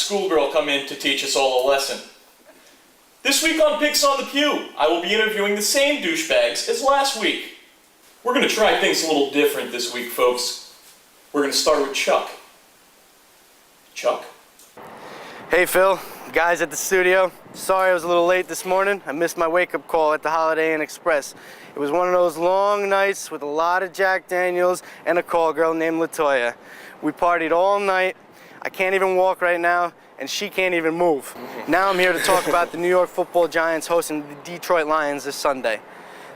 schoolgirl come in to teach us all a lesson. This week on Picks on the Pew, I will be interviewing the same douchebags as last week. We're going to try things a little different this week, folks. We're going to start with Chuck. Chuck? Hey Phil, guys at the studio. Sorry I was a little late this morning. I missed my wake-up call at the Holiday Inn Express. It was one of those long nights with a lot of Jack Daniels and a call girl named LaToya. We partied all night. I can't even walk right now, and she can't even move. Now I'm here to talk about the New York Football Giants hosting the Detroit Lions this Sunday.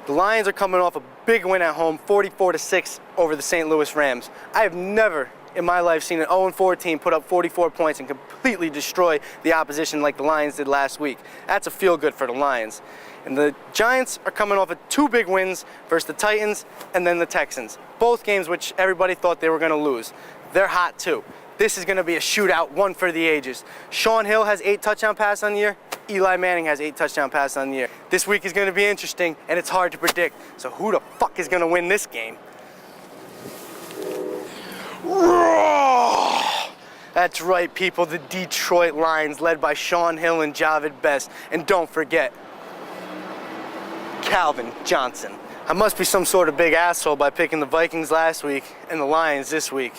The Lions are coming off a big win at home, 44-6 over the St. Louis Rams. I have never in my life seen an 0-4 team put up 44 points and completely destroy the opposition like the Lions did last week. That's a feel-good for the Lions. And the Giants are coming off of two big wins versus the Titans and then the Texans. Both games which everybody thought they were going to lose. They're hot too. This is going to be a shootout, one for the ages. Sean Hill has 8 touchdown passes on the year. Eli Manning has 8 touchdown passes on the year. This week is going to be interesting, and it's hard to predict. So who the fuck is going to win this game? That's right, people. The Detroit Lions, led by Sean Hill and Javid Best. And don't forget, Calvin Johnson. I must be some sort of big asshole by picking the Vikings last week and the Lions this week.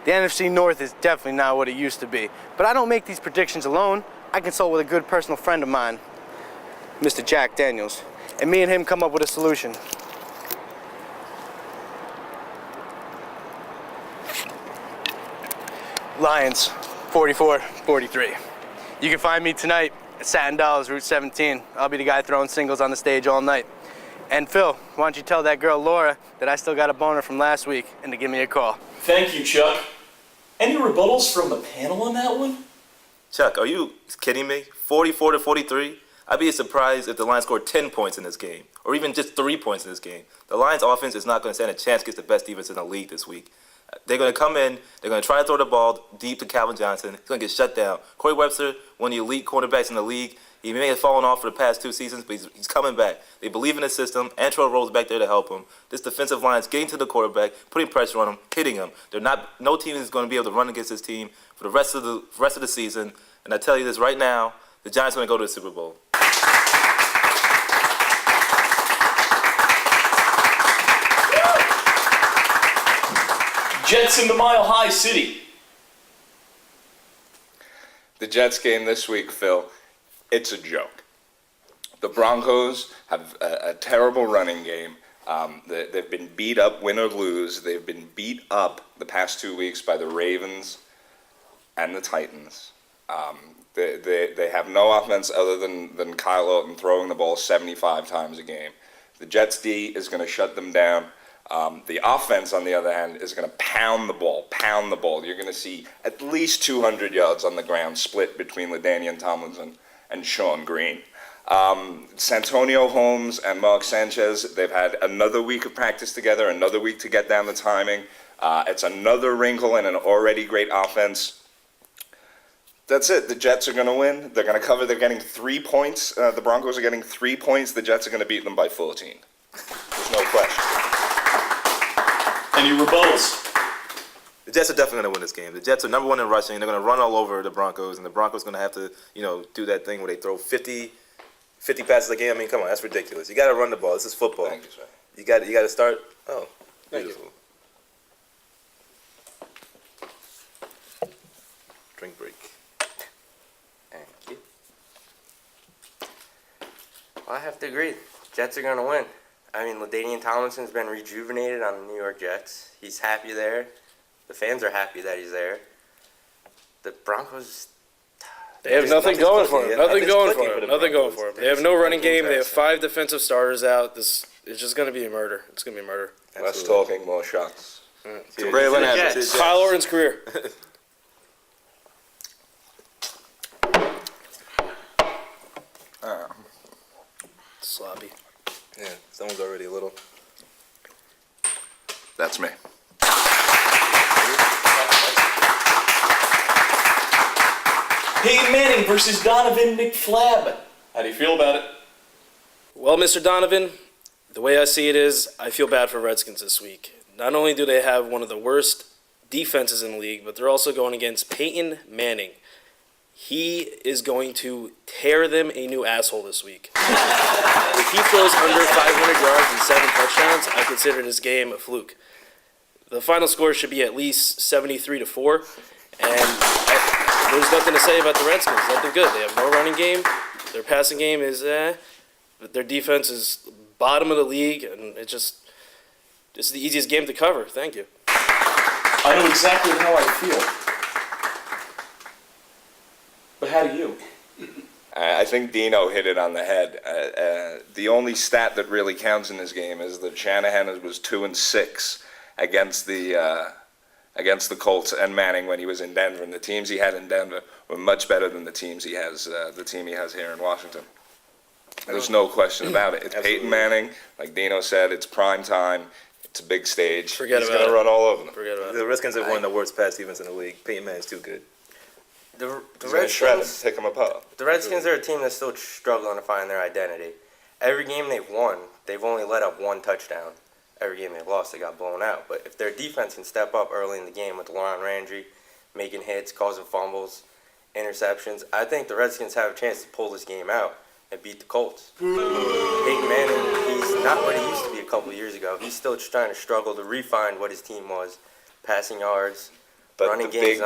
The NFC North is definitely not what it used to be. But I don't make these predictions alone. I consult with a good personal friend of mine, Mr. Jack Daniels. And me and him come up with a solution. Lions, 44-43. You can find me tonight at Satin Dolls, Route 17. I'll be the guy throwing singles on the stage all night. And Phil, why don't you tell that girl Laura that I still got a boner from last week and to give me a call. Thank you, Chuck. Any rebuttals from the panel on that one? Chuck, are you kidding me? 44-43? I'd be surprised if the Lions scored 10 points in this game, or even just 3 points in this game. The Lions offense is not going to stand a chance against the best defense in the league this week. They're going to come in, they're going to try to throw the ball deep to Calvin Johnson. He's going to get shut down. Corey Webster, one of the elite cornerbacks in the league. He may have fallen off for the past 2 seasons, but he's coming back. They believe in the system. Antrell Roll's back there to help him. This defensive line is getting to the quarterback, putting pressure on him, hitting him. No team is going to be able to run against this team for the rest of the season. And I tell you this right now, the Giants are going to go to the Super Bowl. Jets in the Mile High City. The Jets game this week, Phil, it's a joke. The Broncos have a terrible running game. They've been beat up, win or lose. They've been beat up the past 2 weeks by the Ravens and the Titans. They have no offense other than Kyle Orton throwing the ball 75 times a game. The Jets' D is going to shut them down. The offense, on the other hand, is going to pound the ball. You're going to see at least 200 yards on the ground split between LaDainian Tomlinson and Sean Green. Santonio Holmes and Mark Sanchez, they've had another week of practice together, another week to get down the timing. It's another wrinkle in an already great offense. That's it. The Jets are going to win. They're going to cover. They're getting 3 points. The Broncos are getting 3 points. The Jets are going to beat them by 14. There's no question. Any rebuttals? The Jets are definitely going to win this game. The Jets are number 1 in rushing. They're going to run all over the Broncos, and the Broncos are going to have to, do that thing where they throw 50 passes a game. I mean, come on, that's ridiculous. You got to run the ball. This is football. Thank you, sir. You got to start. Oh, beautiful. Drink break. Thank you. Well, I have to agree. Jets are going to win. I mean, LaDainian Tomlinson's been rejuvenated on the New York Jets. He's happy there. The fans are happy that he's there. The Broncos, they have nothing going for them. Nothing going for them. They have no running game. They have 5 defensive starters out. This is just going to be a murder. It's going to be a murder. Less talking, more shots. To Leonard. Kyle Orton's career. Sloppy. Yeah, someone's already a little. That's me. Peyton Manning versus Donovan McFlab. How do you feel about it? Well, Mr. Donovan, the way I see it is, I feel bad for Redskins this week. Not only do they have one of the worst defenses in the league, but they're also going against Peyton Manning. he is going to tear them a new asshole this week. If he throws under 500 yards and 7 touchdowns, I consider this game a fluke. The final score should be at least 73-4, and there's nothing to say about the Redskins. Nothing good. They have no running game. Their passing game is but their defense is bottom of the league, and this is the easiest game to cover. Thank you. I know exactly how I feel. But how do you? I think Dino hit it on the head. The only stat that really counts in this game is that Shanahan was 2-6 against the Colts and Manning when he was in Denver, and the teams he had in Denver were much better than the team he has here in Washington. There's no question about it. It's Peyton Manning, like Dino said. It's prime time. It's a big stage. He's going to run all over them. Forget about it. The Redskins have one of the worst pass defense in the league. Peyton Manning's too good. The Shred him, Redskins, pick him apart. the Redskins are a team that's still struggling to find their identity. Every game they've won, they've only let up 1 touchdown. Every game they've lost, they got blown out. But if their defense can step up early in the game with Laurent Landry making hits, causing fumbles, interceptions, I think the Redskins have a chance to pull this game out and beat the Colts. Peyton Manning, he's not what he used to be a couple of years ago. He's still just trying to struggle to refine what his team was. Passing yards, But running the game's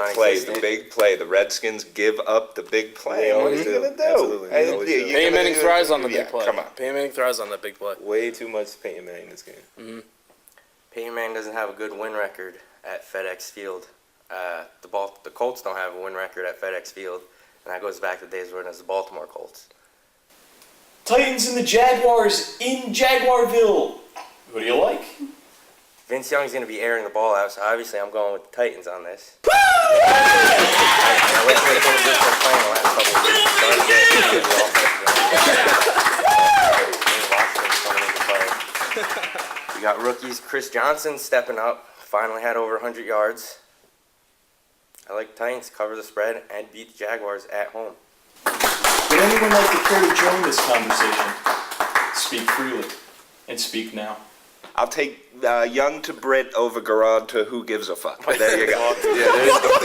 big play, the Redskins give up the big play. What are you going to do? Absolutely. Peyton Manning thrives on the big play. Come on. Peyton Manning thrives on that big play. Way too much Peyton Manning in this game. Mm-hmm. Peyton Manning doesn't have a good win record at FedEx Field. The Colts don't have a win record at FedEx Field, and that goes back to the days when it was the Baltimore Colts. Titans and the Jaguars in Jaguarville. Who do you like? Vince Young's going to be airing the ball out, so obviously I'm going with the Titans on this. We got rookies. Chris Johnson stepping up. Finally had over 100 yards. I like the Titans to cover the spread and beat the Jaguars at home. Would anyone like to care to join this conversation? Speak freely and speak now. I'll take Young to Britt over Garrard to who gives a fuck. There you go. There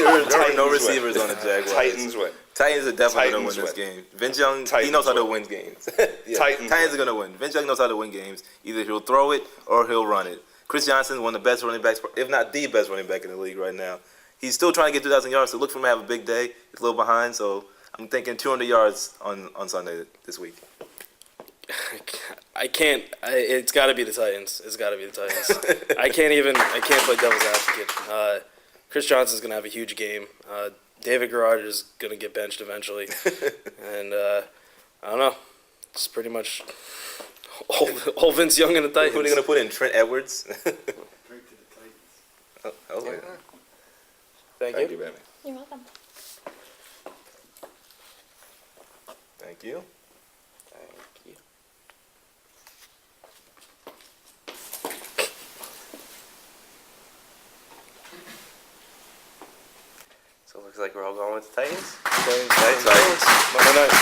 are no Titans receivers win. on the Jaguars. Titans win. Titans are definitely going Titans to win this win. game. Vince Young, he Titans knows how to win. win games. Titans are going to win. Vince Young knows how to win games. Either he'll throw it or he'll run it. Chris Johnson, one of the best running backs, if not the best running back in the league right now. He's still trying to get 2,000 yards, so look for him to have a big day. He's a little behind, so I'm thinking 200 yards on Sunday this week. I can't. It's got to be the Titans. It's got to be the Titans. I can't play devil's advocate. Chris Johnson's going to have a huge game. David Garrard is going to get benched eventually. And I don't know. It's pretty much all Vince Young and the Titans. Who are they going to put in? Trent Edwards? Okay. Thank Thank you. you, baby. You're welcome. Thank you. So it looks like we're all going with the Titans. Titans. Monday night.